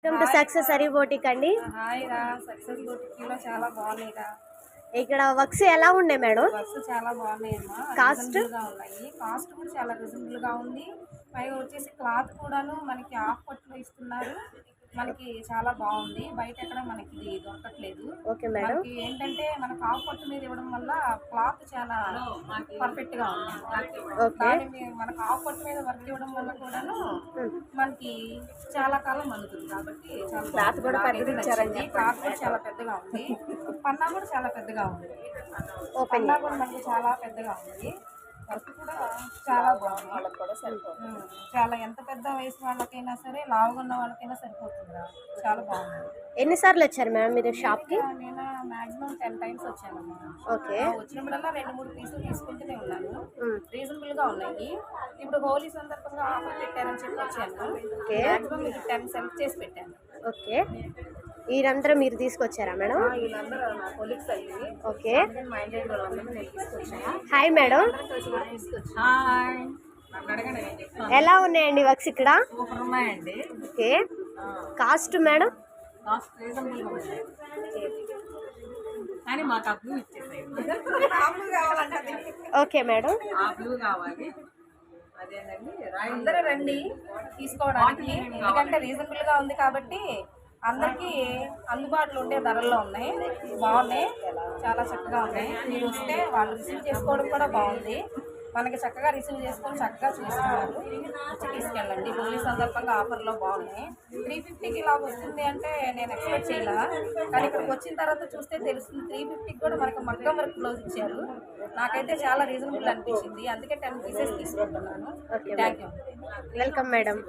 Welcome to success sari boutique అండి. Hi రా, success boutique లో చాలా బాగున్నాయిరా. ఇక్కడ వర్క్స్ ఎలా ఉన్నాయి మేడం? వర్క్స్ చాలా బాగున్నాయమ్మా. కాస్ట్ ఉన్నాయి, కాస్ట్ కూడా చాలా రీజనబుల్ గా ఉంది. పైగా వచ్చేసి క్లాత్ కూడాను మనకి హాఫ్ పట్టులో ఇస్తున్నారు. మనకి చాలా బాగుంది. బయట ఎక్కడ మనకి ఇది దొరకట్లేదు. Okay madam. మనకి ఏంటంటే మనకి హాఫ్ పట్టు మీద ఇవ్వడం వల్ల క్లాత్ చాలా పర్ఫెక్ట్ గా ఉంది. దాని మీద మనకి హాఫ్ పట్టు మీద వర్క్ ఇవ్వడం వల్ల కూడాను మనకి చాలా కాలం అందుతుంది. కాబట్టి చాలా క్లాత్ కూడా క్లాత్ కూడా చాలా పెద్దగా ఉంది. పన్నా కూడా చాలా పెద్దగా ఉంది. పన్నా కూడా మనకి చాలా పెద్దగా ఉంది. వర్క్ కూడా చాలా బాగుంది. వాళ్ళకి కూడా సరిపోతుంది. చాలా ఎంత పెద్ద వయసు వాళ్ళకైనా సరే, లావుగా ఉన్న వాళ్ళకైనా సరిపోతుంది. చాలా బాగుంది. ఎన్నిసార్లు వచ్చారు మేడం మీరు షాప్ కి? నేను మాక్సిమం 10 times వచ్చాను. ఓకే. వచ్చినప్పుడల్లా 2-3 పీసులు తీసుకుంటూనే ఉన్నాను. రీజనబుల్ గా ఉన్నాయి. ఇప్పుడు హోలీ సందర్భంగా ఆఫర్ పెట్టారని చెప్పి వచ్చాను. మాక్సిమం మీకు 10 సెలెక్ట్ చేసి పెట్టాను. ఓకే. వీరందరూ మీరు తీసుకొచ్చారా మేడం? వీళ్ళందరూ నా కొలీగ్స్ అయ్యి. ఓకే. మా ఇంటి వాళ్ళందరూ నేను తీసుకొచ్చాను. Hi madam. హాయ్. ఎలా ఉన్నాయండి వర్క్స్ ఇక్కడ? సూపర్ ఉన్నాయండి. ఓకే. Cost madam? కాస్ట్ రీజనబుల్గా ఉంది. కానీ మాకు ఆ బ్లూ ఇచ్చేసేయండి. Okay madam. ఆ బ్లూ కావాలి. అదేనండి, అందరూ రండి తీసుకోవడానికి. ఎందుకంటే రీజనబుల్ గా ఉంది కాబట్టి అందరికీ అందుబాటులో ఉండే ధరల్లో ఉన్నాయి. బాగున్నాయి, చాలా చక్కగా ఉన్నాయి. మీరు వస్తే వాళ్ళు రిసీవ్ చేసుకోవడం కూడా బాగుంది. మనకి చక్కగా రిసీవ్ చేసుకొని చక్కగా చూస్తున్నారు. వచ్చి తీసుకెళ్ళండి. హోలీ సందర్భంగా ఆఫర్లో బాగున్నాయి. 350కి ఇలా వస్తుంది అంటే నేను ఎక్స్పెక్ట్ చేయలే. కానీ ఇక్కడికి వచ్చిన తర్వాత చూస్తే తెలుస్తుంది. 350కి కూడా మనకి మగ్గం వర్క్ బ్లౌజ్ ఇచ్చారు. నాకైతే చాలా రీజనబుల్ అనిపించింది. అందుకే 10 పీసెస్ తీసుకుంటున్నాను. Thank you. Welcome madam.